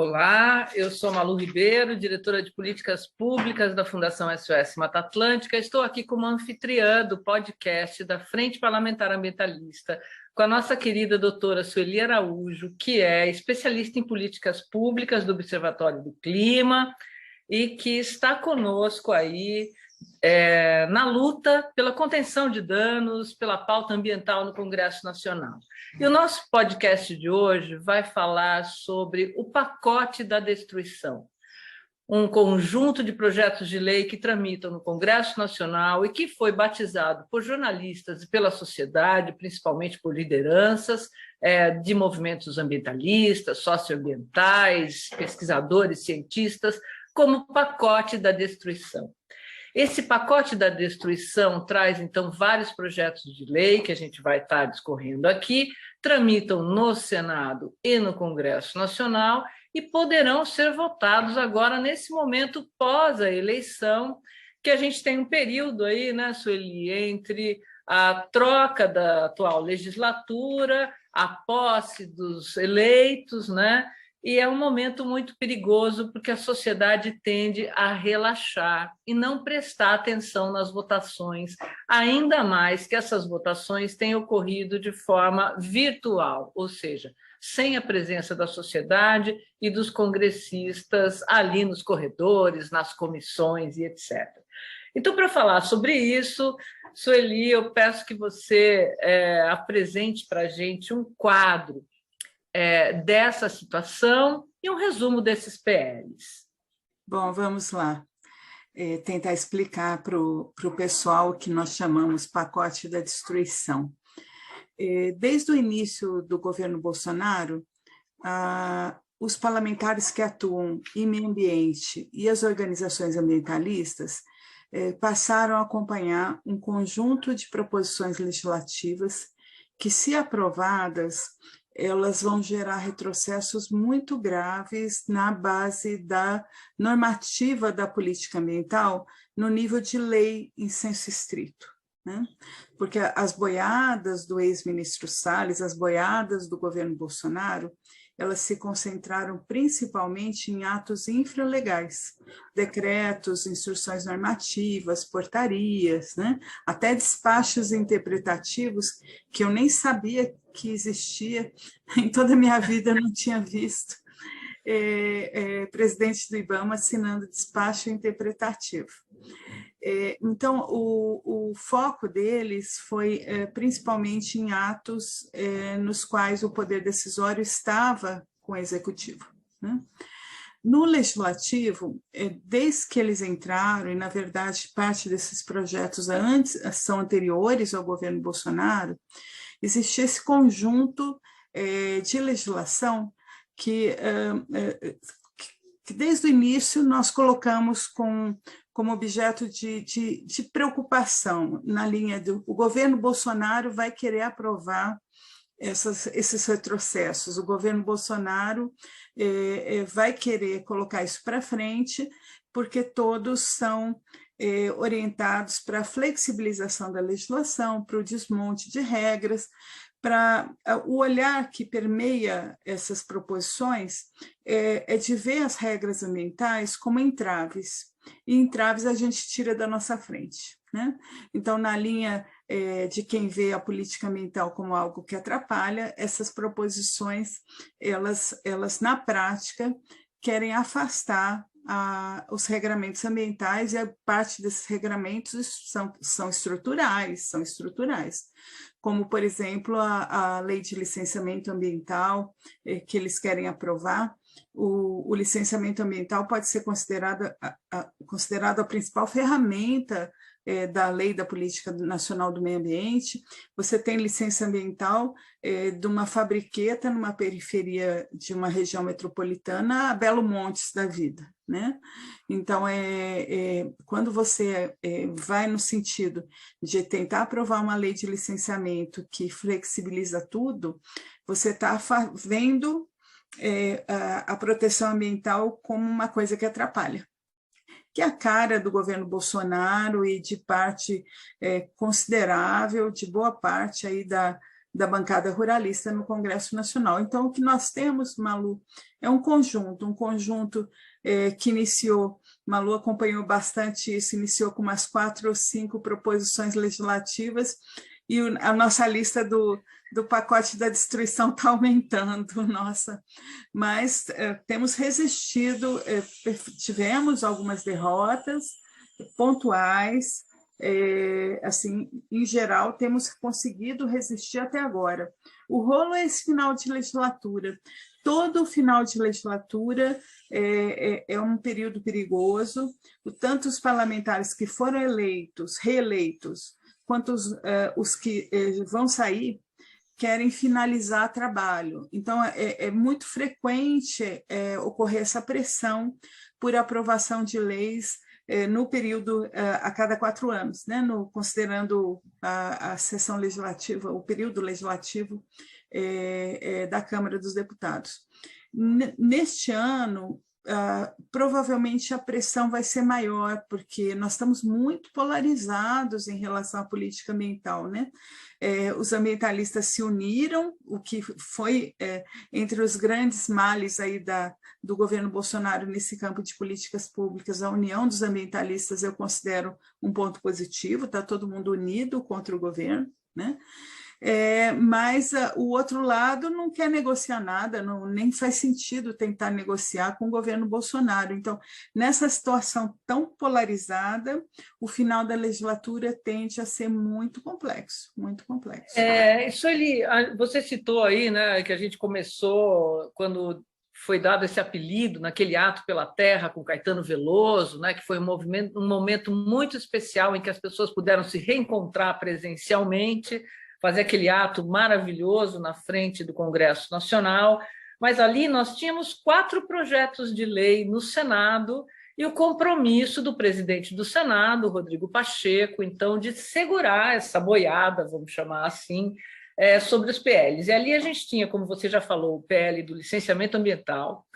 Olá, eu sou Malu Ribeiro, diretora de Políticas Públicas da Fundação SOS Mata Atlântica. Estou aqui como anfitriã do podcast da Frente Parlamentar Ambientalista, com a nossa querida doutora Sueli Araújo, que é especialista em políticas públicas do Observatório do Clima e que está conosco aí na luta pela contenção de danos, pela pauta ambiental no Congresso Nacional. E o nosso podcast de hoje vai falar sobre o pacote da destruição, um conjunto de projetos de lei que tramitam no Congresso Nacional e que foi batizado por jornalistas e pela sociedade, principalmente por lideranças de movimentos ambientalistas, socioambientais, pesquisadores, cientistas, como pacote da destruição. Esse pacote da destruição traz, então, vários projetos de lei que a gente vai estar discorrendo aqui, tramitam no Senado e no Congresso Nacional e poderão ser votados agora, nesse momento pós a eleição, que a gente tem um período aí, né, Sueli, entre a troca da atual legislatura, a posse dos eleitos, né? E é um momento muito perigoso porque a sociedade tende a relaxar e não prestar atenção nas votações, ainda mais que essas votações têm ocorrido de forma virtual, ou seja, sem a presença da sociedade e dos congressistas ali nos corredores, nas comissões e etc. Então, para falar sobre isso, Sueli, eu peço que você apresente para a gente um quadro dessa situação e um resumo desses PLs. Bom, vamos lá. Tentar explicar para o pessoal o que nós chamamos pacote da destruição. Desde o início do governo Bolsonaro, os parlamentares que atuam em meio ambiente e as organizações ambientalistas passaram a acompanhar um conjunto de proposições legislativas que, se aprovadas, elas vão gerar retrocessos muito graves na base da normativa da política ambiental no nível de lei em senso estrito, né? Porque as boiadas do ex-ministro Salles, as boiadas do governo Bolsonaro, elas se concentraram principalmente em atos infralegais, decretos, instruções normativas, portarias, né? Até despachos interpretativos que eu nem sabia que existia, em toda a minha vida eu não tinha visto presidente do IBAMA assinando despacho interpretativo. Então, o foco deles foi principalmente em atos nos quais o poder decisório estava com o executivo, né? No legislativo, desde que eles entraram, e na verdade parte desses projetos são anteriores ao governo Bolsonaro, existia esse conjunto de legislação que desde o início nós colocamos como objeto de preocupação, na linha do o governo Bolsonaro vai querer aprovar esses retrocessos, o governo Bolsonaro vai querer colocar isso para frente, porque todos são orientados para a flexibilização da legislação, para o desmonte de regras, para o olhar que permeia essas proposições de ver as regras ambientais como entraves, e entraves a gente tira da nossa frente, né? Então, na linha de quem vê a política ambiental como algo que atrapalha, essas proposições, elas na prática, querem afastar os regramentos ambientais, e a parte desses regramentos são estruturais, como, por exemplo, a lei de licenciamento ambiental que eles querem aprovar. O licenciamento ambiental pode ser considerado a principal ferramenta da Lei da Política Nacional do Meio Ambiente. Você tem licença ambiental de uma fabriqueta numa periferia de uma região metropolitana a Belo Montes da vida, né? Então, quando você vai no sentido de tentar aprovar uma lei de licenciamento que flexibiliza tudo, você está vendo a proteção ambiental como uma coisa que atrapalha, que é a cara do governo Bolsonaro e de parte considerável, de boa parte aí da bancada ruralista no Congresso Nacional. Então, o que nós temos, Malu, é um conjunto que iniciou, Malu acompanhou bastante isso, iniciou com umas 4 ou 5 proposições legislativas, e a nossa lista do pacote da destruição está aumentando, nossa, mas temos resistido, tivemos algumas derrotas pontuais, assim, em geral, temos conseguido resistir até agora. O rolo é esse final de legislatura. Todo final de legislatura é um período perigoso, tanto os parlamentares que foram reeleitos, quanto os que vão sair, querem finalizar trabalho. Então, é muito frequente ocorrer essa pressão por aprovação de leis no período, a cada 4 anos, né? Considerando a sessão legislativa, o período legislativo da Câmara dos Deputados. Neste ano, provavelmente a pressão vai ser maior, porque nós estamos muito polarizados em relação à política ambiental, né? Os ambientalistas se uniram, o que foi entre os grandes males aí do governo Bolsonaro nesse campo de políticas públicas, a união dos ambientalistas eu considero um ponto positivo, está todo mundo unido contra o governo, né? Mas o outro lado não quer negociar nada, nem faz sentido tentar negociar com o governo Bolsonaro. Então, nessa situação tão polarizada, o final da legislatura tende a ser muito complexo, muito complexo. Sueli, você citou aí, né, que a gente começou quando foi dado esse apelido naquele ato pela terra com Caetano Veloso, né, que foi um momento muito especial em que as pessoas puderam se reencontrar presencialmente, fazer aquele ato maravilhoso na frente do Congresso Nacional, mas ali nós tínhamos 4 projetos de lei no Senado e o compromisso do presidente do Senado, Rodrigo Pacheco, então, de segurar essa boiada, vamos chamar assim, sobre os PLs. E ali a gente tinha, como você já falou, o PL do licenciamento ambiental,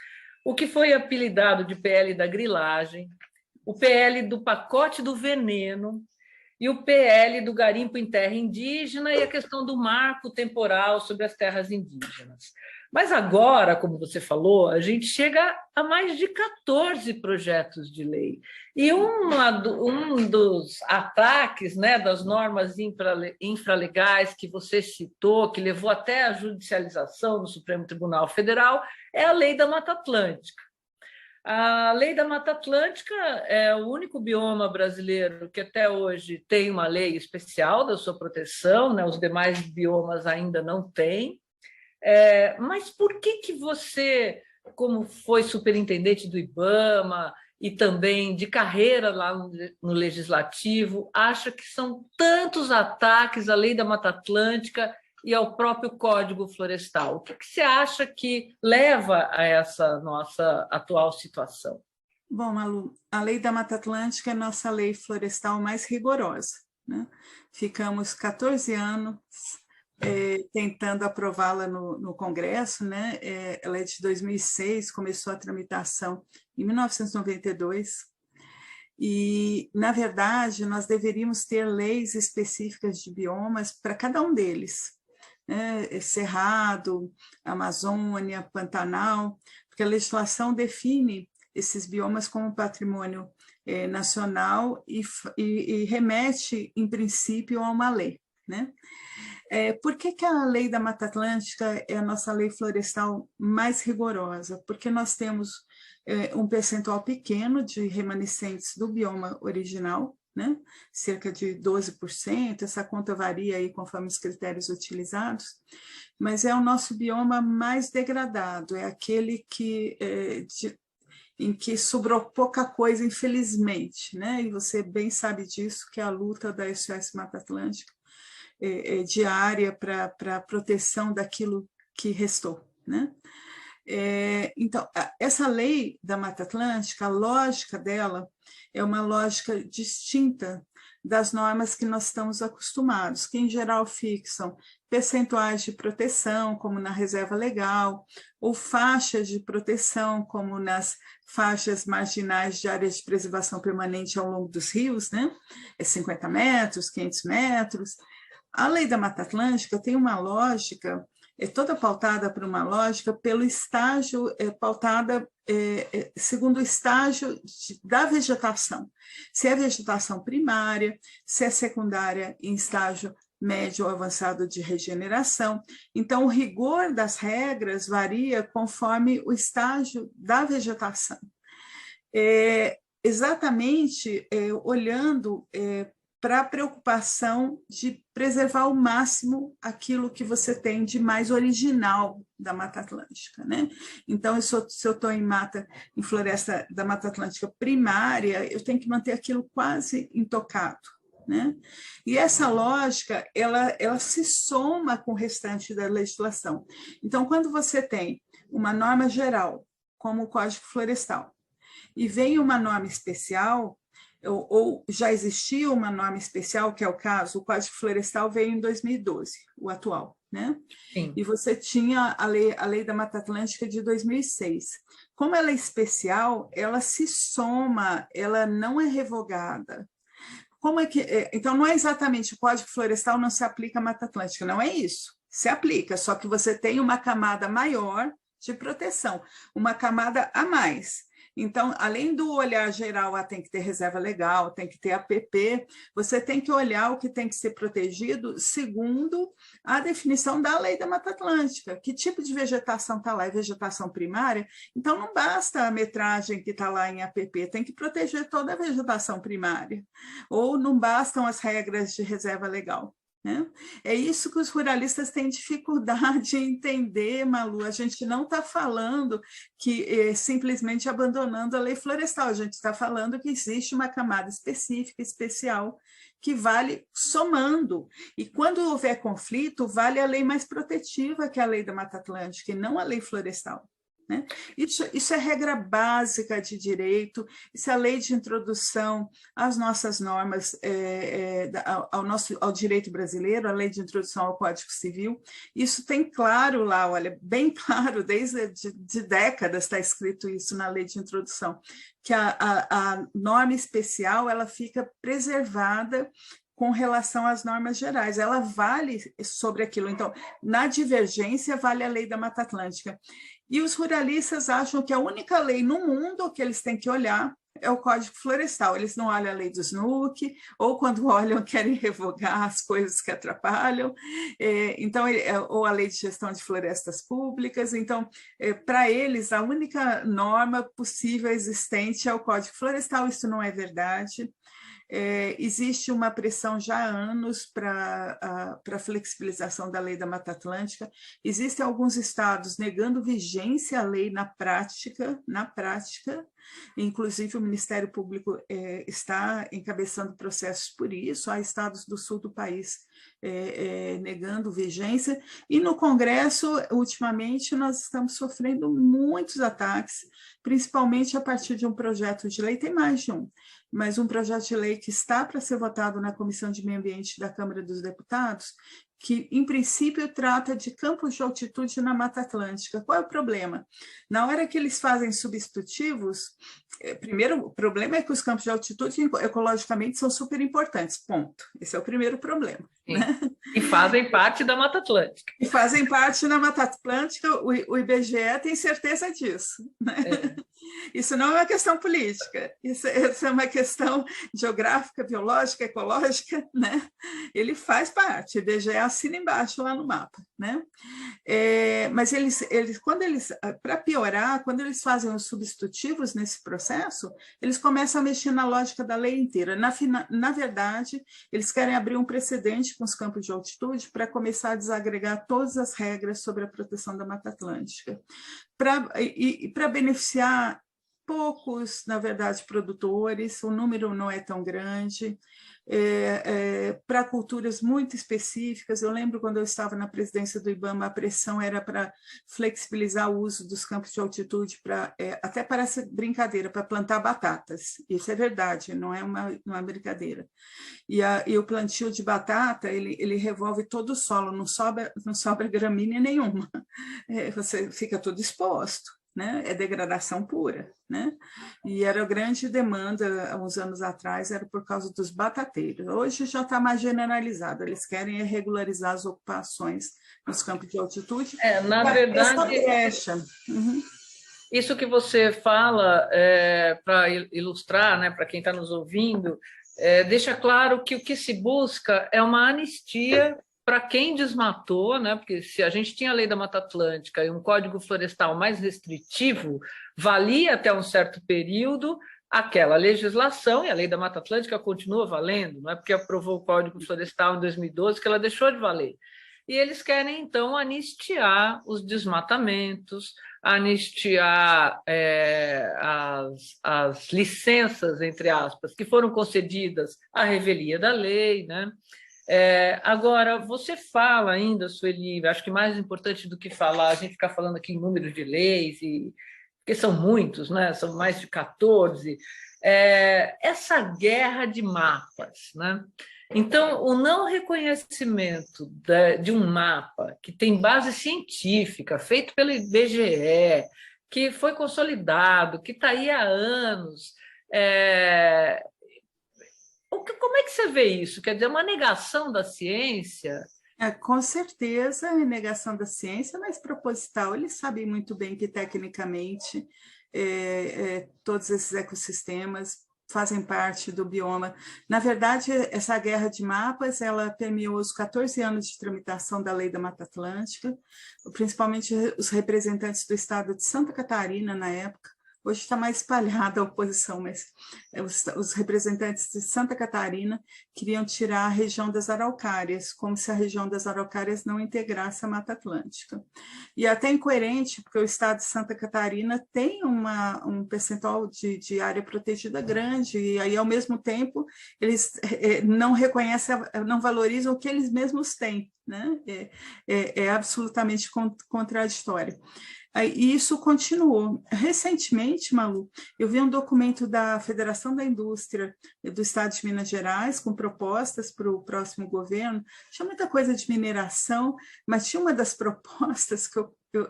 o que foi apelidado de PL da grilagem, o PL do pacote do veneno, e o PL do garimpo em terra indígena e a questão do marco temporal sobre as terras indígenas. Mas agora, como você falou, a gente chega a mais de 14 projetos de lei. E um dos ataques, né, das normas infralegais que você citou, que levou até a judicialização no Supremo Tribunal Federal, é a Lei da Mata Atlântica. A Lei da Mata Atlântica é o único bioma brasileiro que até hoje tem uma lei especial da sua proteção, né? Os demais biomas ainda não têm. Mas por que você, como foi superintendente do IBAMA e também de carreira lá no Legislativo, acha que são tantos ataques à Lei da Mata Atlântica e ao próprio Código Florestal? O que você acha que leva a essa nossa atual situação? Bom, Malu, a Lei da Mata Atlântica é a nossa lei florestal mais rigorosa, né? Ficamos 14 anos tentando aprová-la no Congresso, né? Ela é de 2006, começou a tramitação em 1992, e, na verdade, nós deveríamos ter leis específicas de biomas para cada um deles, Cerrado, Amazônia, Pantanal, porque a legislação define esses biomas como patrimônio nacional e remete, em princípio, a uma lei, né? Por que a Lei da Mata Atlântica é a nossa lei florestal mais rigorosa? Porque nós temos um percentual pequeno de remanescentes do bioma original, né? Cerca de 12%, essa conta varia aí conforme os critérios utilizados, mas é o nosso bioma mais degradado, é aquele em que sobrou pouca coisa, infelizmente, né? E você bem sabe disso, que a luta da SOS Mata Atlântica diária para a proteção daquilo que restou, né? Então, essa lei da Mata Atlântica, a lógica dela é uma lógica distinta das normas que nós estamos acostumados, que em geral fixam percentuais de proteção, como na reserva legal, ou faixas de proteção, como nas faixas marginais de áreas de preservação permanente ao longo dos rios, né? 50 metros, 500 metros. A lei da Mata Atlântica tem uma lógica, é toda pautada por uma lógica pelo estágio, pautada segundo o estágio da vegetação. Se é vegetação primária, se é secundária em estágio médio ou avançado de regeneração. Então, o rigor das regras varia conforme o estágio da vegetação. Exatamente olhando para a preocupação de preservar ao máximo aquilo que você tem de mais original da Mata Atlântica, né? Então, se eu estou em floresta da Mata Atlântica primária, eu tenho que manter aquilo quase intocado, né? E essa lógica, ela se soma com o restante da legislação. Então, quando você tem uma norma geral, como o Código Florestal, e vem uma norma especial, ou já existia uma norma especial, que é o caso, o Código Florestal veio em 2012, o atual, né? Sim. E você tinha a lei da Mata Atlântica de 2006. Como ela é especial, ela se soma, ela não é revogada. Como é que, então, não é exatamente o Código Florestal não se aplica à Mata Atlântica, não é isso. Se aplica, só que você tem uma camada maior de proteção, uma camada a mais. Então, além do olhar geral, tem que ter reserva legal, tem que ter APP, você tem que olhar o que tem que ser protegido segundo a definição da lei da Mata Atlântica. Que tipo de vegetação está lá? É vegetação primária? Então, não basta a metragem que está lá em APP, tem que proteger toda a vegetação primária. Ou não bastam as regras de reserva legal. Né? É isso que os ruralistas têm dificuldade em entender, Malu. A gente não está falando que simplesmente abandonando a lei florestal, a gente está falando que existe uma camada específica, especial, que vale somando. E quando houver conflito, vale a lei mais protetiva, que é a lei da Mata Atlântica, e não a lei florestal. Né? Isso é regra básica de direito, isso é a lei de introdução às nossas normas, ao direito brasileiro, a lei de introdução ao Código Civil. Isso tem claro lá, olha, bem claro, desde de décadas está escrito isso na lei de introdução, que a norma especial ela fica preservada com relação às normas gerais, ela vale sobre aquilo. Então, na divergência, vale a lei da Mata Atlântica. E os ruralistas acham que a única lei no mundo que eles têm que olhar é o Código Florestal. Eles não olham a lei do SNUC, ou quando olham querem revogar as coisas que atrapalham, então, ou a lei de gestão de florestas públicas. Então, para eles, a única norma possível existente é o Código Florestal. Isso não é verdade. Existe uma pressão já há anos para a flexibilização da lei da Mata Atlântica. Existem alguns estados negando vigência à lei na prática, inclusive o Ministério Público está encabeçando processos por isso. Há estados do sul do país negando vigência, e no Congresso, ultimamente, nós estamos sofrendo muitos ataques, principalmente a partir de um projeto de lei, tem mais de um, mas um projeto de lei que está para ser votado na Comissão de Meio Ambiente da Câmara dos Deputados, que, em princípio, trata de campos de altitude na Mata Atlântica. Qual é o problema? Na hora que eles fazem substitutivos, primeiro, o problema é que os campos de altitude, ecologicamente, são super importantes, ponto. Esse é o primeiro problema. Né? E fazem parte da Mata Atlântica. E fazem parte da Mata Atlântica, o IBGE tem certeza disso. Né? Isso não é uma questão política, isso é uma questão geográfica, biológica, ecológica, né? Ele faz parte, o IBGE assina embaixo lá no mapa, né? Mas para piorar, quando eles fazem os substitutivos nesse processo, eles começam a mexer na lógica da lei inteira. Na verdade, eles querem abrir um precedente com os campos de altitude para começar a desagregar todas as regras sobre a proteção da Mata Atlântica, para beneficiar poucos, na verdade, produtores, o número não é tão grande, para culturas muito específicas. Eu lembro quando eu estava na presidência do IBAMA, a pressão era para flexibilizar o uso dos campos de altitude, até parece brincadeira, para plantar batatas. Isso é verdade, não é uma brincadeira. E o plantio de batata, ele revolve todo o solo, não sobra gramínea nenhuma. Você fica todo exposto. né? É degradação pura, né? E era grande demanda, há uns anos atrás, era por causa dos batateiros. Hoje já está mais generalizado, eles querem regularizar as ocupações nos campos de altitude. Na verdade, brecha. Isso que você fala, para ilustrar, né, para quem está nos ouvindo, deixa claro que o que se busca é uma anistia para quem desmatou, né? Porque se a gente tinha a lei da Mata Atlântica e um código florestal mais restritivo, valia até um certo período aquela legislação, e a lei da Mata Atlântica continua valendo, não é porque aprovou o código florestal em 2012 que ela deixou de valer. E eles querem, então, anistiar os desmatamentos, anistiar as licenças, entre aspas, que foram concedidas à revelia da lei, né? Agora, você fala ainda, Sueli, acho que mais importante do que falar, a gente ficar falando aqui em números de leis, porque são muitos, né? São mais de 14, essa guerra de mapas, né? Então, o não reconhecimento de um mapa que tem base científica, feito pelo IBGE, que foi consolidado, que está aí há anos, como é que você vê isso? Quer dizer, uma negação da ciência? Com certeza, é negação da ciência, mas proposital. Eles sabem muito bem que, tecnicamente, todos esses ecossistemas fazem parte do bioma. Na verdade, essa guerra de mapas, ela permeou os 14 anos de tramitação da Lei da Mata Atlântica, principalmente os representantes do estado de Santa Catarina, na época. Hoje está mais espalhada a oposição, mas os representantes de Santa Catarina queriam tirar a região das Araucárias, como se a região das Araucárias não integrasse a Mata Atlântica. E até incoerente, porque o estado de Santa Catarina tem um percentual de área protegida grande, e aí, ao mesmo tempo, eles não reconhecem, não valorizam o que eles mesmos têm, né? É absolutamente contraditório. E isso continuou. Recentemente, Malu, eu vi um documento da Federação da Indústria do Estado de Minas Gerais, com propostas para o próximo governo. Tinha muita coisa de mineração, mas tinha uma das propostas que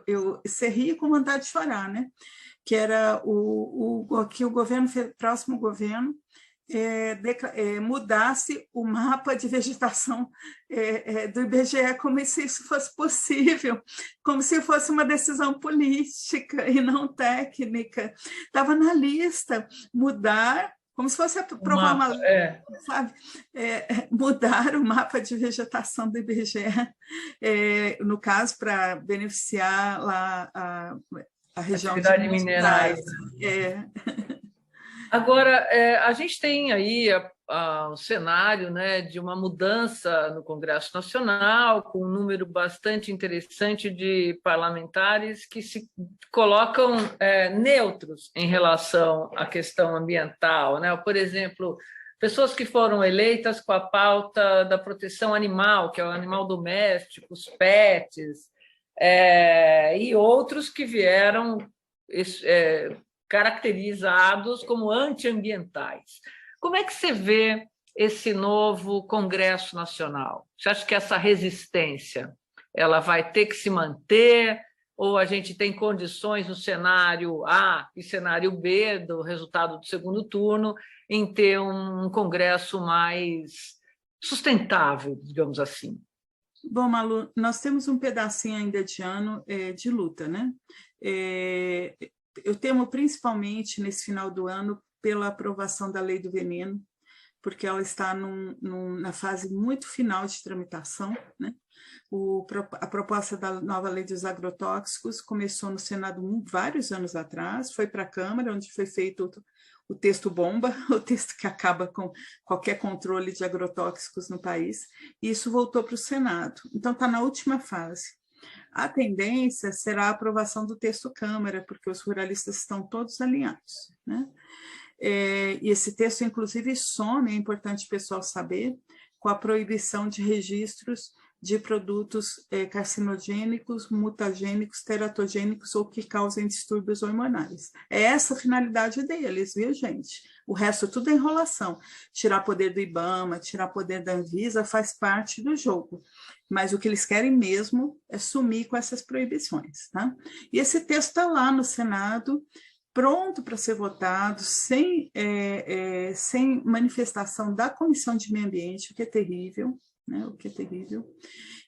eu ri com vontade de chorar, né? Que era que o próximo governo mudasse o mapa de vegetação do IBGE como se isso fosse possível, como se fosse uma decisão política e não técnica. Estava na lista mudar, como se fosse aprovar uma lei, sabe? Mudar o mapa de vegetação do IBGE, no caso, para beneficiar lá a região atividade minerais. Agora, a gente tem aí o cenário, né, de uma mudança no Congresso Nacional, com um número bastante interessante de parlamentares que se colocam neutros em relação à questão ambiental, né? Por exemplo, pessoas que foram eleitas com a pauta da proteção animal, que é o animal doméstico, os pets, e outros que vieram caracterizados como antiambientais. Como é que você vê esse novo Congresso Nacional? Você acha que essa resistência ela vai ter que se manter, ou a gente tem condições no cenário A e cenário B do resultado do segundo turno em ter um Congresso mais sustentável, digamos assim? Bom, Malu, nós temos um pedacinho ainda de ano de luta, né? Eu temo principalmente nesse final do ano pela aprovação da Lei do Veneno, porque ela está na fase muito final de tramitação, né? A proposta da nova lei dos agrotóxicos começou no Senado vários anos atrás, foi para a Câmara, onde foi feito o texto bomba, o texto que acaba com qualquer controle de agrotóxicos no país, e isso voltou para o Senado. Então, está na última fase. A tendência será a aprovação do texto Câmara, porque os ruralistas estão todos alinhados, né? E esse texto, inclusive, some, é importante o pessoal saber, com a proibição de registros de produtos carcinogênicos, mutagênicos, teratogênicos ou que causem distúrbios hormonais. É essa a finalidade deles, viu, gente? O resto tudo é enrolação. Tirar poder do IBAMA, tirar poder da Anvisa faz parte do jogo. Mas o que eles querem mesmo é sumir com essas proibições, tá? E esse texto está lá no Senado, pronto para ser votado, sem manifestação da Comissão de Meio Ambiente, o que é terrível, né? O que é terrível.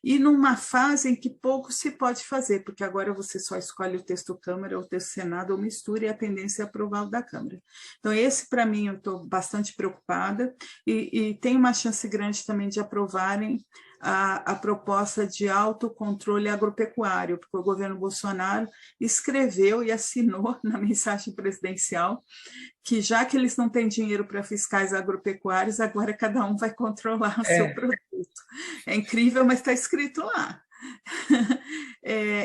E numa fase em que pouco se pode fazer, porque agora você só escolhe o texto Câmara ou o texto Senado, ou mistura, e a tendência é aprovar o da Câmara. Então, esse, para mim, eu estou bastante preocupada, e tem uma chance grande também de aprovarem a proposta de autocontrole agropecuário, porque o governo Bolsonaro escreveu e assinou na mensagem presidencial que, já que eles não têm dinheiro para fiscais agropecuários, agora cada um vai controlar o seu produto. É incrível, mas está escrito lá.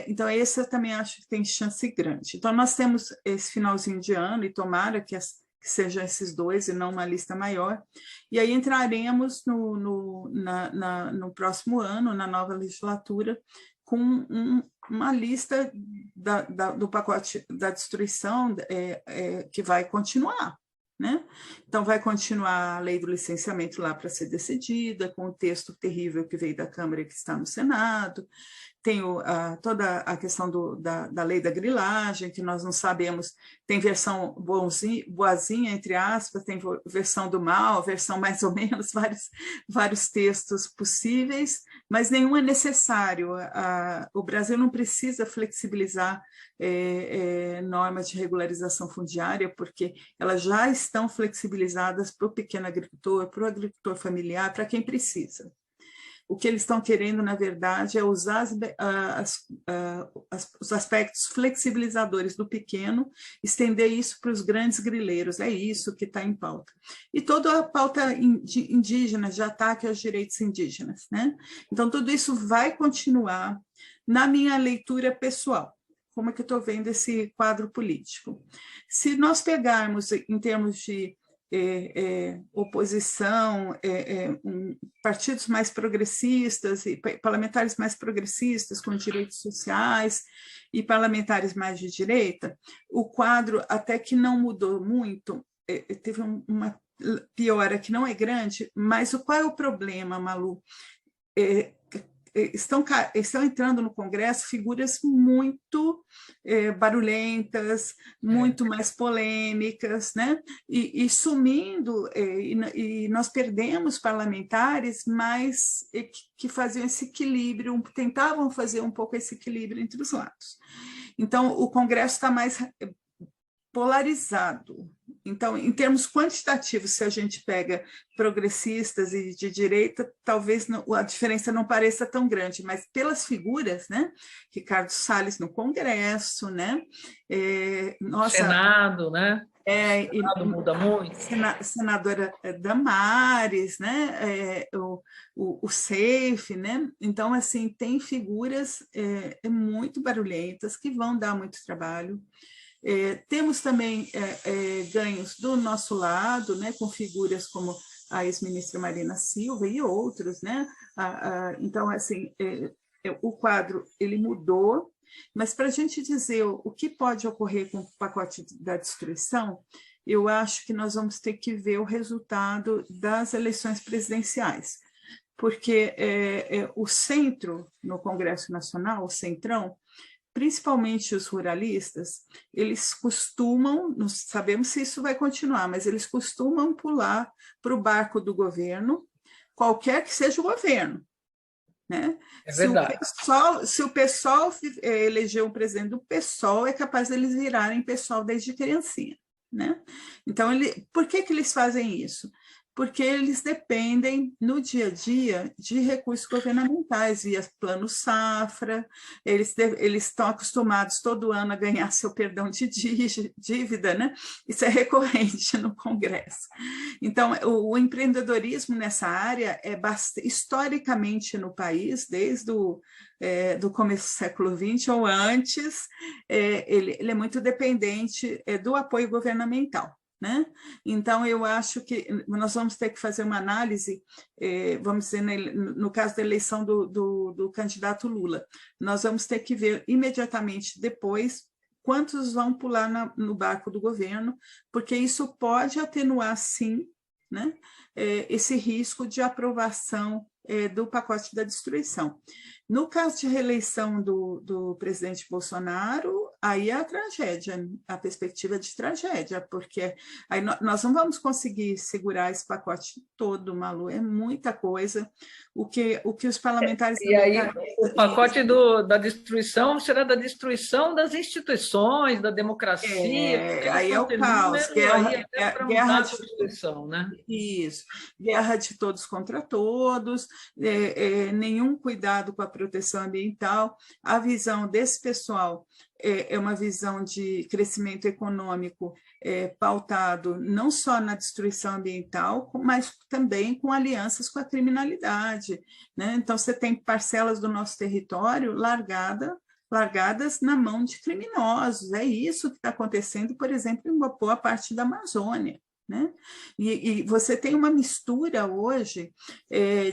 Então, esse eu também acho que tem chance grande. Então, nós temos esse finalzinho de ano, e tomara que sejam esses dois e não uma lista maior, e aí entraremos no próximo ano, na nova legislatura, com uma lista do pacote da destruição que vai continuar, né? Então, vai continuar a lei do licenciamento lá para ser decidida, com o texto terrível que veio da Câmara e que está no Senado. Tem toda a questão da lei da grilagem, que nós não sabemos, tem versão boazinha, entre aspas, tem versão do mal, versão mais ou menos, vários textos possíveis, mas nenhum é necessário. O Brasil não precisa flexibilizar normas de regularização fundiária, porque elas já estão flexibilizadas para o pequeno agricultor, para o agricultor familiar, para quem precisa. O que eles estão querendo, na verdade, é usar os aspectos flexibilizadores do pequeno, estender isso para os grandes grileiros, é isso que está em pauta. E toda a pauta indígena, de ataque aos direitos indígenas, né? Então, tudo isso vai continuar na minha leitura pessoal. Como é que eu estou vendo esse quadro político? Se nós pegarmos em termos de oposição, partidos mais progressistas e parlamentares mais progressistas com direitos sociais e parlamentares mais de direita, o quadro até que não mudou muito, teve uma piora que não é grande, mas qual é o problema, Malu? Estão entrando no Congresso figuras muito barulhentas, muito mais polêmicas, né? E sumindo, e nós perdemos parlamentares mais que faziam esse equilíbrio, tentavam fazer um pouco esse equilíbrio entre os lados. Então, o Congresso está mais polarizado. Então, em termos quantitativos, se a gente pega progressistas e de direita, talvez a diferença não pareça tão grande, mas pelas figuras, né? Ricardo Salles no Congresso, né? Senado, né? O Senado muda muito. Senadora Damares, né? O SAFE, né? Então, assim, tem figuras muito barulhentas que vão dar muito trabalho. Temos também ganhos do nosso lado, né, com figuras como a ex-ministra Marina Silva e outros, né? Então, assim, o quadro ele mudou, mas para a gente dizer o que pode ocorrer com o pacote da destruição, eu acho que nós vamos ter que ver o resultado das eleições presidenciais, porque o centro no Congresso Nacional, o centrão, principalmente os ruralistas, eles costumam, não sabemos se isso vai continuar, mas eles costumam pular para o barco do governo, qualquer que seja o governo. Né? É verdade. Se o PSOL eleger um presidente do PSOL, é capaz deles virarem PSOL desde criancinha. Né? Então, por que eles fazem isso? Porque eles dependem, no dia a dia, de recursos governamentais, via plano safra, eles estão acostumados todo ano a ganhar seu perdão de dívida, né? Isso é recorrente no Congresso. Então, o empreendedorismo nessa área é historicamente no país, desde do começo do século XX ou antes, ele é muito dependente do apoio governamental. né? Então, eu acho que nós vamos ter que fazer uma análise, vamos dizer, no caso da eleição do candidato Lula, nós vamos ter que ver imediatamente depois quantos vão pular no barco do governo, porque isso pode atenuar, sim, né, esse risco de aprovação do pacote da destruição. No caso de reeleição do presidente Bolsonaro, aí é a tragédia, a perspectiva de tragédia, porque aí nós não vamos conseguir segurar esse pacote todo, Malu, é muita coisa. O que os parlamentares... E aí, o pacote da destruição será da destruição das instituições, da democracia. Aí é o caos, guerra de Constituição, né? Isso, guerra de todos contra todos, nenhum cuidado com a proteção ambiental. A visão desse pessoal é uma visão de crescimento econômico pautado não só na destruição ambiental, mas também com alianças com a criminalidade, né? Então, você tem parcelas do nosso território largadas na mão de criminosos. É isso que está acontecendo, por exemplo, em uma boa parte da Amazônia, né? E você tem uma mistura hoje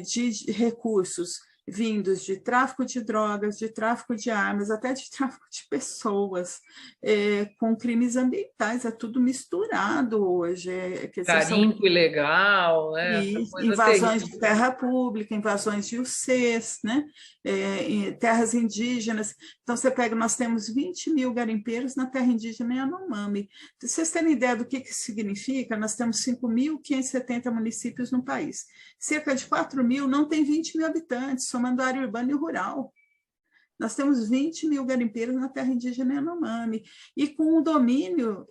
de recursos vindos de tráfico de drogas, de tráfico de armas, até de tráfico de pessoas, com crimes ambientais, é tudo misturado hoje. Garimpo ilegal, invasões de terra pública, invasões de UCs, né? Terras indígenas. Então, nós temos 20 mil garimpeiros na terra indígena Yanomami. Para vocês terem ideia do que significa, nós temos 5.570 municípios no país. Cerca de 4 mil não tem 20 mil habitantes, somando área urbana e rural. Nós temos 20 mil garimpeiros na terra indígena Yanomami, e com o domínio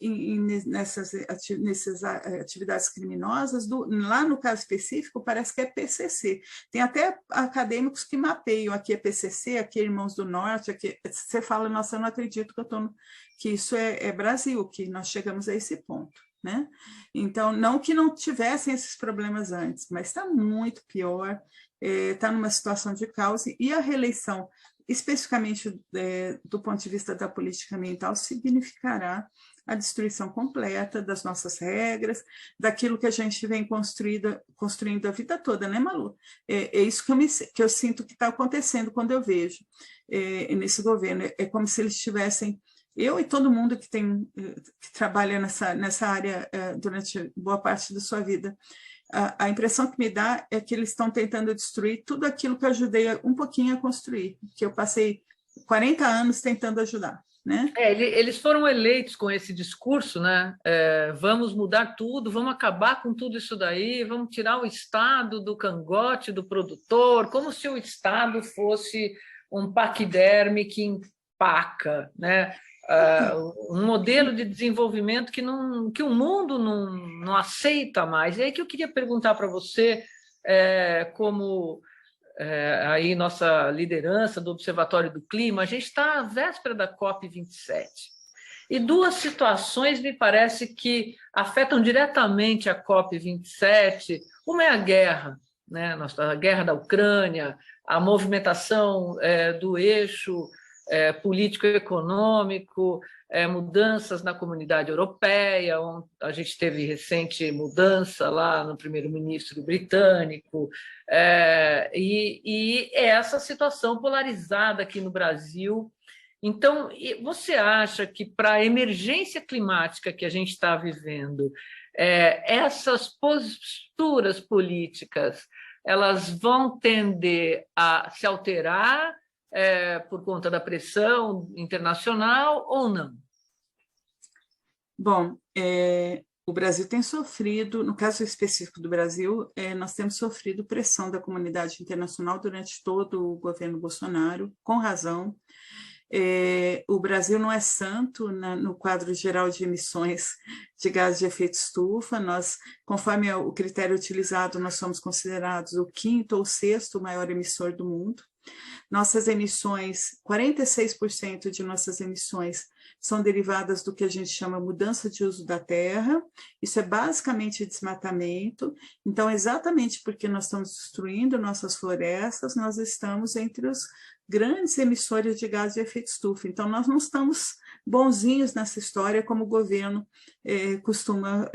nessas atividades criminosas, lá no caso específico, parece que é PCC. Tem até acadêmicos que mapeiam, aqui é PCC, aqui é Irmãos do Norte, aqui você fala, nossa, eu não acredito que isso é Brasil, que nós chegamos a esse ponto, né? Então, não que não tivessem esses problemas antes, mas está muito pior, está numa situação de caos, e a reeleição, especificamente do ponto de vista da política ambiental, significará a destruição completa das nossas regras, daquilo que a gente vem construindo a vida toda, né, Malu? É isso que eu sinto que está acontecendo quando eu vejo nesse governo. É como se eles tivessem... Eu e todo mundo que trabalha nessa área durante boa parte da sua vida, a impressão que me dá é que eles estão tentando destruir tudo aquilo que eu ajudei um pouquinho a construir, que eu passei 40 anos tentando ajudar, né? Eles foram eleitos com esse discurso, né? Vamos mudar tudo, vamos acabar com tudo isso daí, vamos tirar o Estado do cangote do produtor, como se o Estado fosse um paquiderme que empaca, né? Um modelo de desenvolvimento que o mundo não aceita mais. E aí que eu queria perguntar para você, como aí nossa liderança do Observatório do Clima, a gente está à véspera da COP27, e duas situações me parece que afetam diretamente a COP27. Uma é a guerra, né? A guerra da Ucrânia, a movimentação do eixo político-econômico, mudanças na comunidade europeia, onde a gente teve recente mudança lá no primeiro-ministro britânico, e essa situação polarizada aqui no Brasil. Então, você acha que para a emergência climática que a gente está vivendo, essas posturas políticas elas vão tender a se alterar por conta da pressão internacional ou não? Bom, o Brasil tem sofrido, no caso específico do Brasil, nós temos sofrido pressão da comunidade internacional durante todo o governo Bolsonaro, com razão. O Brasil não é santo no quadro geral de emissões de gases de efeito estufa. Nós, conforme o critério utilizado, nós somos considerados o 5º ou 6º maior emissor do mundo. Nossas emissões, 46% de nossas emissões são derivadas do que a gente chama mudança de uso da terra, isso é basicamente desmatamento, então exatamente porque nós estamos destruindo nossas florestas, nós estamos entre os grandes emissores de gás de efeito estufa, então nós não estamos bonzinhos nessa história como o governo costuma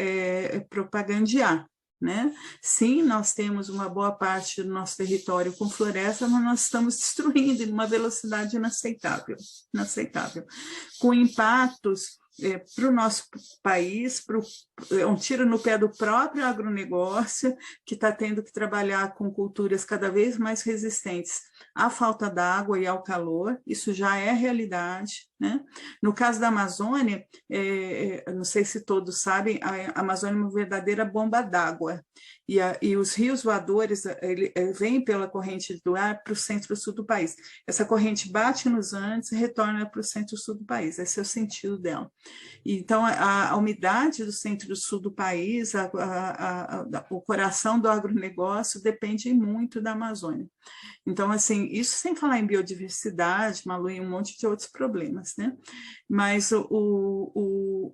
propagandear. Né? Sim, nós temos uma boa parte do nosso território com floresta, mas nós estamos destruindo em uma velocidade inaceitável, inaceitável, com impactos para o nosso país, um tiro no pé do próprio agronegócio, que está tendo que trabalhar com culturas cada vez mais resistentes à falta d'água e ao calor, isso já é realidade. Né? No caso da Amazônia, não sei se todos sabem, a Amazônia é uma verdadeira bomba d'água, e os rios voadores vêm pela corrente do ar para o centro-sul do país. Essa corrente bate nos Andes e retorna para o centro-sul do país, esse é o sentido dela. Então, a umidade do centro-sul do país, o coração do agronegócio depende muito da Amazônia. Então, assim, isso sem falar em biodiversidade, Malu, e um monte de outros problemas, né? Mas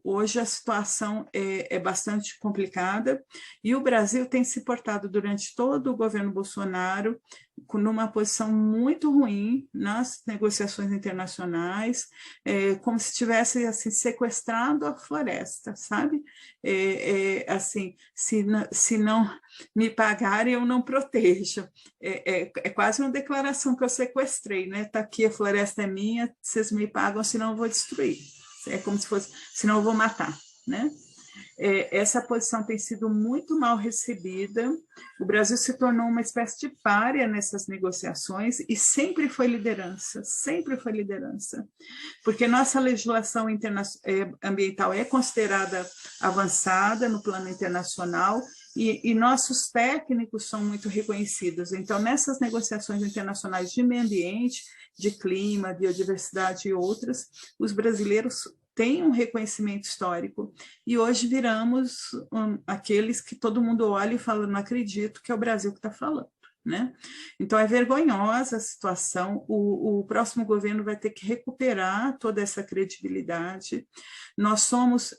hoje a situação é bastante complicada e o Brasil tem se portado durante todo o governo Bolsonaro numa posição muito ruim nas negociações internacionais, como se tivesse assim, sequestrado a floresta, sabe? Assim, se não me pagarem, eu não protejo. É quase uma declaração que eu sequestrei, né? Está aqui, a floresta é minha, vocês me pagam, senão eu vou destruir. É como se fosse, senão eu vou matar, né? Essa posição tem sido muito mal recebida, o Brasil se tornou uma espécie de pária nessas negociações e sempre foi liderança, porque nossa legislação ambiental é considerada avançada no plano internacional e nossos técnicos são muito reconhecidos. Então, nessas negociações internacionais de meio ambiente, de clima, biodiversidade e outras, os brasileiros tem um reconhecimento histórico, e hoje viramos aqueles que todo mundo olha e fala, não acredito que é o Brasil que está falando. Né? Então, é vergonhosa a situação, o próximo governo vai ter que recuperar toda essa credibilidade. Nós somos,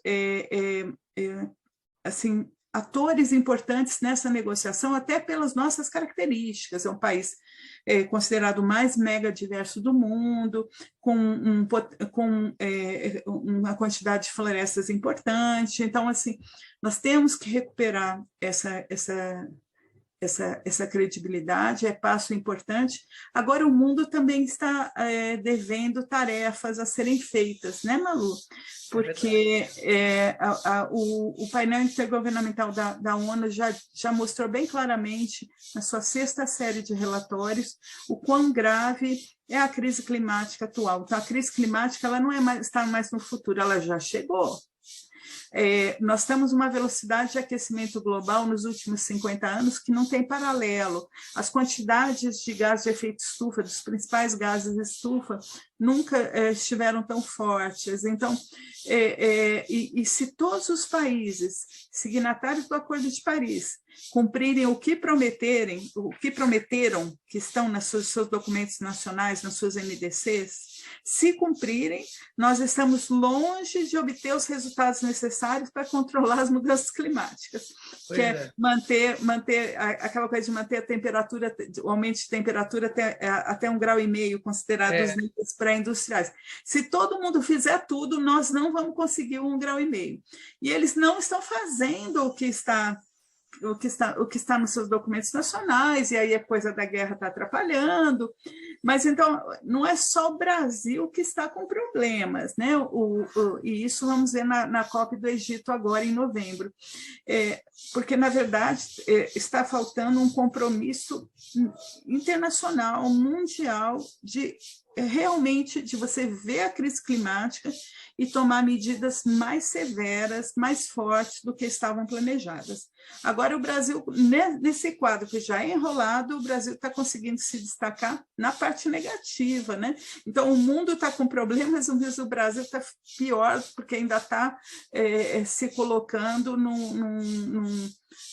assim, atores importantes nessa negociação, até pelas nossas características. É um país considerado o mais mega diverso do mundo, com uma quantidade de florestas importante. Então, assim, nós temos que recuperar essa credibilidade, é passo importante. Agora, o mundo também está devendo tarefas a serem feitas, né, Malu? Porque o painel intergovernamental da ONU já mostrou bem claramente, na sua 6ª série de relatórios, o quão grave é a crise climática atual. Então, a crise climática ela não está mais no futuro, ela já chegou. Nós temos uma velocidade de aquecimento global nos últimos 50 anos que não tem paralelo. As quantidades de gás de efeito estufa, dos principais gases de estufa, nunca estiveram tão fortes. Então, e se todos os países signatários do Acordo de Paris cumprirem o que prometeram, que estão nos seus documentos nacionais, nas suas NDCs, se cumprirem, nós estamos longe de obter os resultados necessários para controlar as mudanças climáticas, que é manter aquela coisa de manter a temperatura, o aumento de temperatura até 1,5 graus, considerado os níveis pré-industriais. Se todo mundo fizer tudo, nós não vamos conseguir 1,5 graus. E eles não estão fazendo o que está nos seus documentos nacionais, e aí a coisa da guerra está atrapalhando. Mas, então, não é só o Brasil que está com problemas, né? E isso vamos ver na COP do Egito agora, em novembro. Porque, na verdade, está faltando um compromisso internacional, mundial, realmente de você ver a crise climática e tomar medidas mais severas, mais fortes do que estavam planejadas. Agora, o Brasil, nesse quadro que já é enrolado, o Brasil está conseguindo se destacar na parte negativa, né? Então, o mundo está com problemas, mas o Brasil está pior, porque ainda está se colocando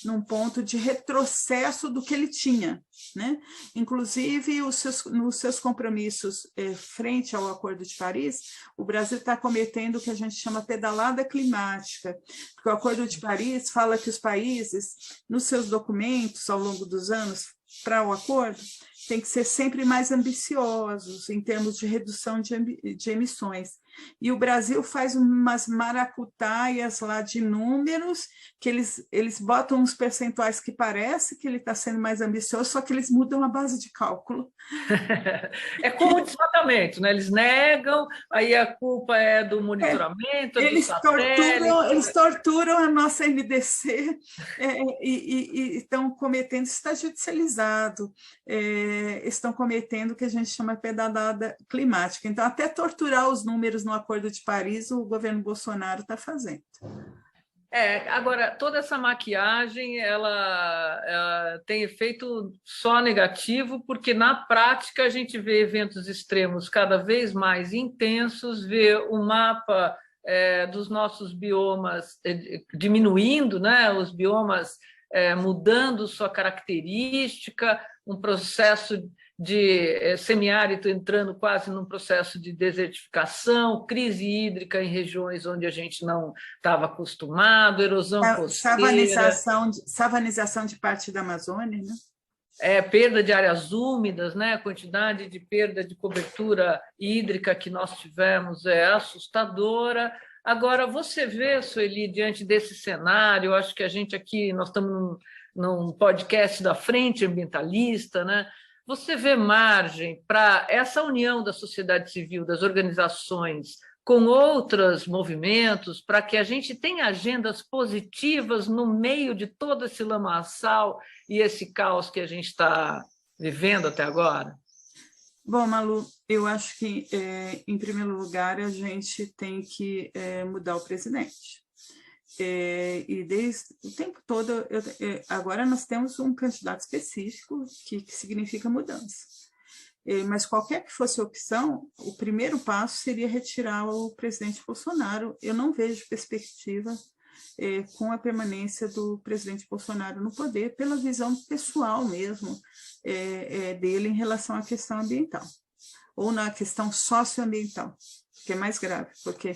num ponto de retrocesso do que ele tinha, né? Inclusive, nos seus compromissos frente ao Acordo de Paris, o Brasil está cometendo o que a gente chama pedalada climática, porque o Acordo de Paris fala que os países, nos seus documentos ao longo dos anos para o acordo, tem que ser sempre mais ambiciosos em termos de redução de emissões. E o Brasil faz umas maracutaias lá de números, que eles botam uns percentuais que parece que ele está sendo mais ambicioso, só que eles mudam a base de cálculo. É como o desmatamento, né? Eles negam, aí a culpa é do monitoramento, eles torturam a nossa NDC e estão cometendo, isso está judicializado, estão cometendo o que a gente chama de pedalada climática. Então, até torturar os números no Acordo de Paris, o governo Bolsonaro está fazendo. Agora, toda essa maquiagem, ela tem efeito só negativo, porque, na prática, a gente vê eventos extremos cada vez mais intensos, vê o mapa dos nossos biomas diminuindo, né? Os biomas mudando sua característica, um processo de semiárido entrando quase num processo de desertificação, crise hídrica em regiões onde a gente não estava acostumado, erosão costeira. Savanização de parte da Amazônia, né? Perda de áreas úmidas, né? A quantidade de perda de cobertura hídrica que nós tivemos é assustadora. Agora, você vê, Sueli, diante desse cenário, eu acho que a gente aqui, nós estamos num podcast da Frente Ambientalista, né? Você vê margem para essa união da sociedade civil, das organizações, com outros movimentos, para que a gente tenha agendas positivas no meio de todo esse lamaçal e esse caos que a gente está vivendo até agora? Bom, Malu, eu acho que, em primeiro lugar, a gente tem que mudar o presidente. E desde o tempo todo, agora nós temos um candidato específico que significa mudança. Mas qualquer que fosse a opção, o primeiro passo seria retirar o presidente Bolsonaro. Eu não vejo perspectiva com a permanência do presidente Bolsonaro no poder, pela visão pessoal mesmo dele em relação à questão ambiental, ou na questão socioambiental, que é mais grave, porque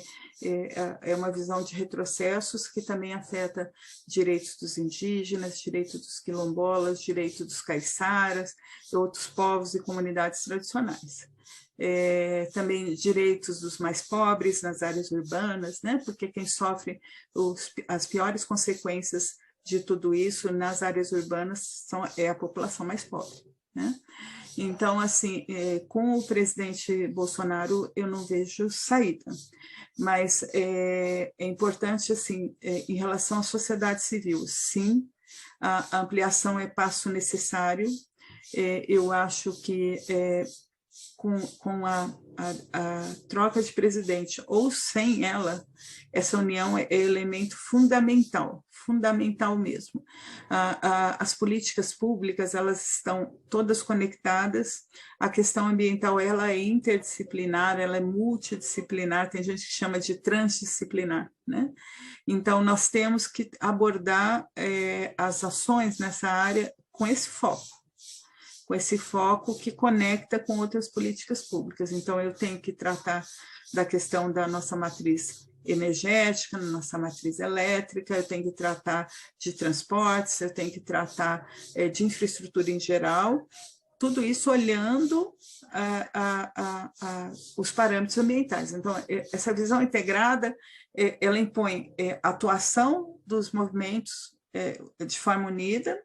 é uma visão de retrocessos que também afeta direitos dos indígenas, direitos dos quilombolas, direitos dos caiçaras, e outros povos e comunidades tradicionais. Também direitos dos mais pobres nas áreas urbanas, né? Porque quem sofre as piores consequências de tudo isso nas áreas urbanas é a população mais pobre, né? Então, assim, com o presidente Bolsonaro, eu não vejo saída, mas é importante, assim, em relação à sociedade civil, sim, a ampliação é passo necessário. Eu acho que com a troca de presidente ou sem ela, essa união é elemento fundamental, fundamental mesmo. As políticas públicas, elas estão todas conectadas, a questão ambiental ela é interdisciplinar, ela é multidisciplinar, tem gente que chama de transdisciplinar, né? Então, nós temos que abordar as ações nessa área com esse foco que conecta com outras políticas públicas. Então, eu tenho que tratar da questão da nossa matriz energética, da nossa matriz elétrica, eu tenho que tratar de transportes, eu tenho que tratar de infraestrutura em geral, tudo isso olhando os parâmetros ambientais. Então, essa visão integrada, ela impõe atuação dos movimentos de forma unida,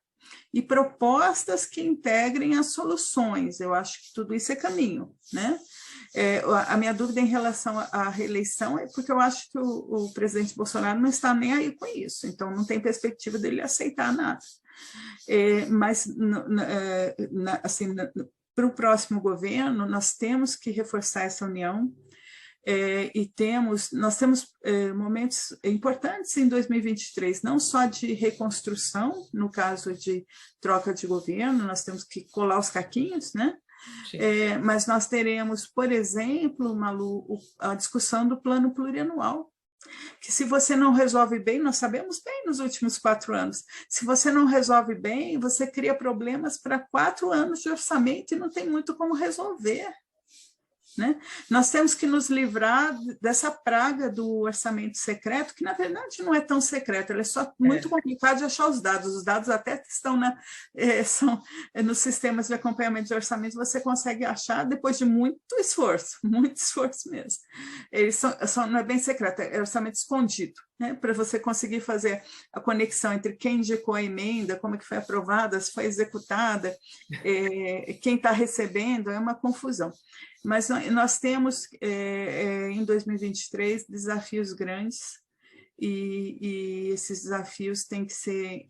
e propostas que integrem as soluções. Eu acho que tudo isso é caminho, né? A minha dúvida em relação à reeleição é porque eu acho que o presidente Bolsonaro não está nem aí com isso, então não tem perspectiva dele aceitar nada. Mas, assim, para o próximo governo, nós temos que reforçar essa união, e nós temos momentos importantes em 2023, não só de reconstrução, no caso de troca de governo, nós temos que colar os caquinhos, né? Mas nós teremos, por exemplo, Malu, a discussão do plano plurianual, Que se você não resolve bem, nós sabemos bem nos últimos 4 anos, se você não resolve bem, você cria problemas para 4 anos de orçamento e não tem muito como resolver. Né? Nós temos que nos livrar dessa praga do orçamento secreto, que na verdade não é tão secreto, ele é só muito complicado de achar os dados até estão são, nos sistemas de acompanhamento de orçamento, você consegue achar depois de muito esforço mesmo. Eles não é bem secreto, é orçamento escondido, né? Para você conseguir fazer a conexão entre quem indicou a emenda, como é que foi aprovada, se foi executada, quem está recebendo, é uma confusão. Mas nós temos, em 2023, desafios grandes e esses desafios têm que ser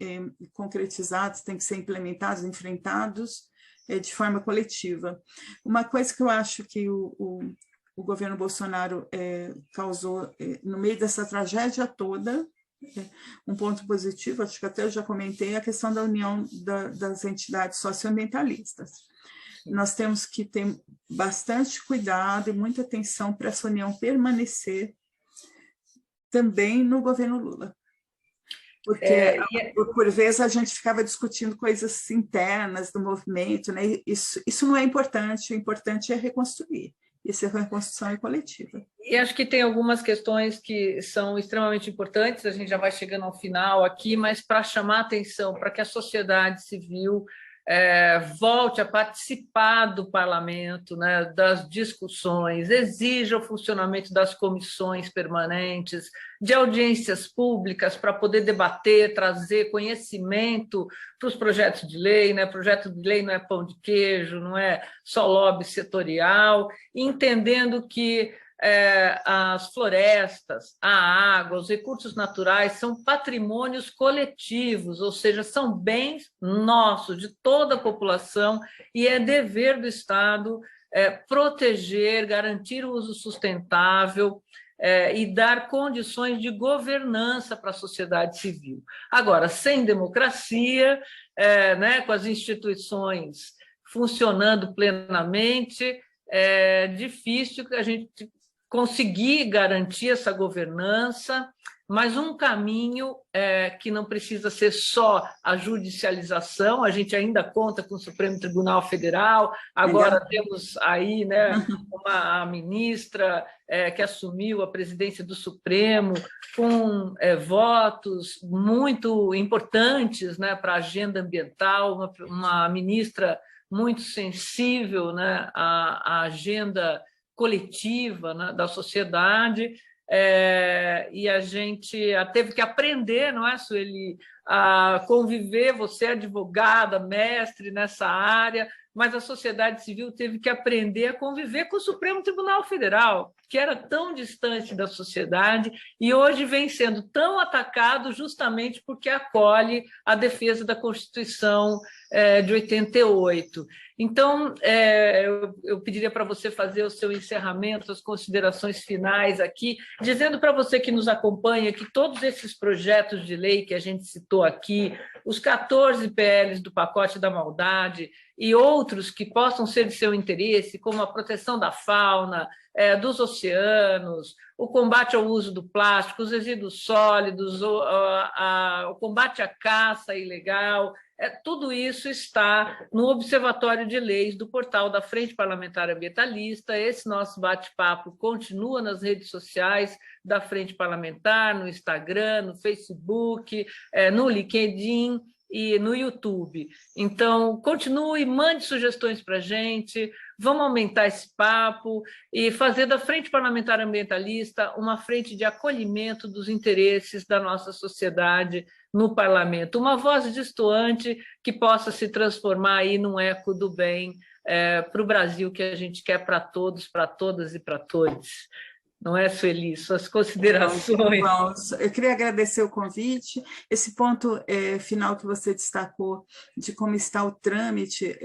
concretizados, têm que ser implementados, enfrentados de forma coletiva. Uma coisa que eu acho que o governo Bolsonaro causou no meio dessa tragédia toda, um ponto positivo, acho que até eu já comentei, a questão da união das entidades socioambientalistas. Nós temos que ter bastante cuidado e muita atenção para essa união permanecer também no governo Lula. Porque, por vezes, a gente ficava discutindo coisas internas do movimento, né? Isso não é importante, o importante é reconstruir. E essa reconstrução é coletiva. E acho que tem algumas questões que são extremamente importantes, a gente já vai chegando ao final aqui, mas para chamar a atenção, para que a sociedade civil volte a participar do parlamento, né, das discussões, exija o funcionamento das comissões permanentes, de audiências públicas para poder debater, trazer conhecimento para os projetos de lei, né? Projeto de lei não é pão de queijo, não é só lobby setorial, entendendo que as florestas, a água, os recursos naturais são patrimônios coletivos, ou seja, são bens nossos, de toda a população, e é dever do Estado proteger, garantir o uso sustentável e dar condições de governança para a sociedade civil. Agora, sem democracia, né, com as instituições funcionando plenamente, é difícil que a gente conseguir garantir essa governança, mas um caminho que não precisa ser só a judicialização, a gente ainda conta com o Supremo Tribunal Federal, agora temos aí, né, uma ministra que assumiu a presidência do Supremo com votos muito importantes, né, para a agenda ambiental, uma ministra muito sensível, né, à agenda coletiva, né, da sociedade, e a gente teve que aprender, não é, Sueli, a conviver, você é advogada, mestre nessa área, mas a sociedade civil teve que aprender a conviver com o Supremo Tribunal Federal, que era tão distante da sociedade e hoje vem sendo tão atacado justamente porque acolhe a defesa da Constituição de 88. Então, eu pediria para você fazer o seu encerramento, as considerações finais aqui, dizendo para você que nos acompanha que todos esses projetos de lei que a gente citou aqui, os 14 PLs do pacote da maldade e outros que possam ser de seu interesse, como a proteção da fauna, dos oceanos, o combate ao uso do plástico, os resíduos sólidos, o combate à caça ilegal, tudo isso está no Observatório de Leis do portal da Frente Parlamentar Ambientalista. Esse nosso bate-papo continua nas redes sociais da Frente Parlamentar, no Instagram, no Facebook, no LinkedIn e no YouTube. Então, continue, mande sugestões para a gente, vamos aumentar esse papo e fazer da Frente Parlamentar Ambientalista uma frente de acolhimento dos interesses da nossa sociedade no parlamento, uma voz distoante que possa se transformar aí num eco do bem para o Brasil que a gente quer para todos, para todas e para todos. Não é, Sueli? Suas considerações. Bom, eu queria agradecer o convite. Esse ponto final que você destacou de como está o trâmite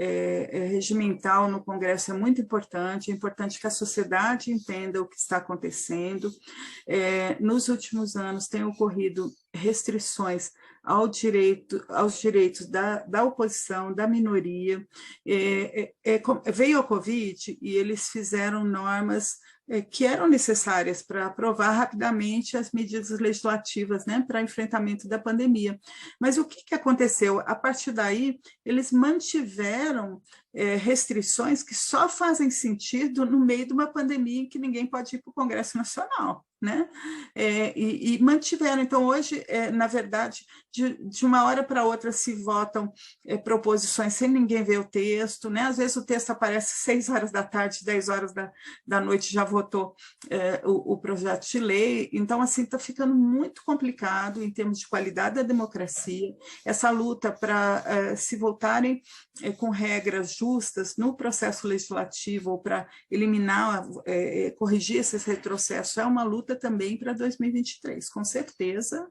regimental no Congresso é muito importante. É importante que a sociedade entenda o que está acontecendo. Nos últimos anos tem ocorrido restrições aos direitos da oposição, da minoria. Veio a Covid e eles fizeram normas que eram necessárias para aprovar rapidamente as medidas legislativas, né, para enfrentamento da pandemia. Mas o que aconteceu? A partir daí, eles mantiveram restrições que só fazem sentido no meio de uma pandemia em que ninguém pode ir para o Congresso Nacional, né? E mantiveram. Então, hoje, na verdade, de uma hora para outra se votam proposições sem ninguém ver o texto, né? Às vezes o texto aparece 6 horas da tarde, 10 horas da noite já votou o projeto de lei. Então, assim, está ficando muito complicado em termos de qualidade da democracia. Essa luta para se voltarem com regras justas no processo legislativo ou para eliminar, corrigir esses retrocessos, é uma luta também para 2023, com certeza,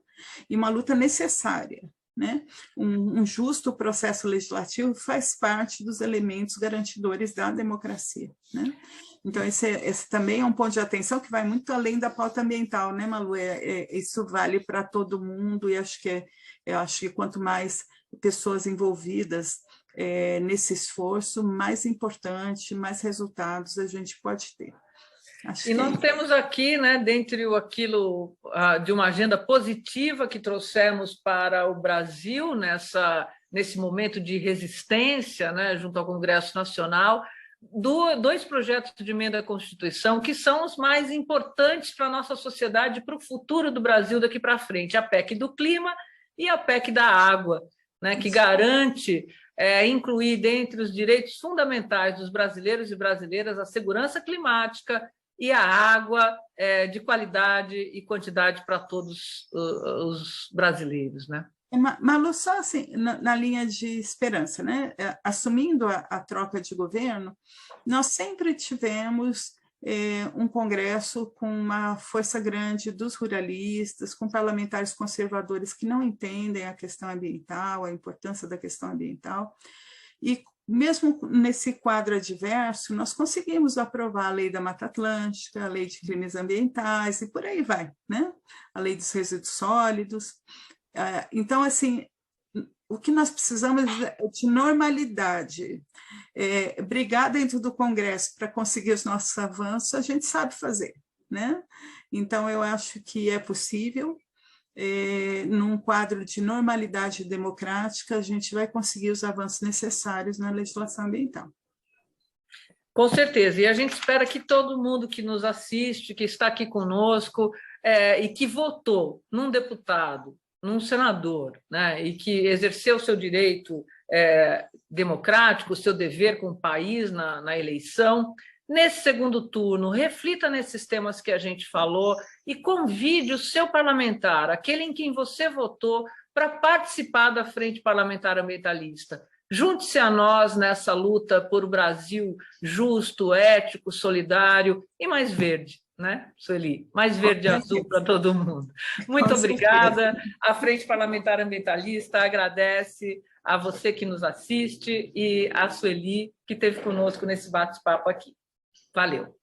e uma luta necessária, né? Um justo processo legislativo faz parte dos elementos garantidores da democracia, né? Então, esse também é um ponto de atenção que vai muito além da pauta ambiental, né, Malu? Isso vale para todo mundo, e acho que quanto mais pessoas envolvidas nesse esforço, mais importante, mais resultados a gente pode ter. E nós temos aqui, né, dentre aquilo de uma agenda positiva que trouxemos para o Brasil nesse momento de resistência, né, junto ao Congresso Nacional, 2 projetos de emenda à Constituição que são os mais importantes para a nossa sociedade, para o futuro do Brasil daqui para frente: a PEC do clima e a PEC da água, né, que garante incluir dentre os direitos fundamentais dos brasileiros e brasileiras a segurança climática e a água de qualidade e quantidade para todos os brasileiros, né? Malu, só assim, na linha de esperança, né? Assumindo a troca de governo, nós sempre tivemos um Congresso com uma força grande dos ruralistas, com parlamentares conservadores que não entendem a questão ambiental, a importância da questão ambiental, e mesmo nesse quadro adverso, nós conseguimos aprovar a Lei da Mata Atlântica, a Lei de Crimes Ambientais, e por aí vai, né? A Lei dos Resíduos Sólidos. Então, assim, o que nós precisamos é de normalidade. Brigar dentro do Congresso para conseguir os nossos avanços, a gente sabe fazer, né? Então, eu acho que é possível. Num quadro de normalidade democrática, a gente vai conseguir os avanços necessários na legislação ambiental. Com certeza, e a gente espera que todo mundo que nos assiste, que está aqui conosco e que votou num deputado, num senador, né, e que exerceu o seu direito democrático, o seu dever com o país na eleição, nesse segundo turno, reflita nesses temas que a gente falou e convide o seu parlamentar, aquele em quem você votou, para participar da Frente Parlamentar Ambientalista. Junte-se a nós nessa luta por um Brasil justo, ético, solidário e mais verde, né, Sueli? Mais verde e azul para todo mundo. Muito obrigada. A Frente Parlamentar Ambientalista agradece a você que nos assiste e a Sueli, que esteve conosco nesse bate-papo aqui. Valeu.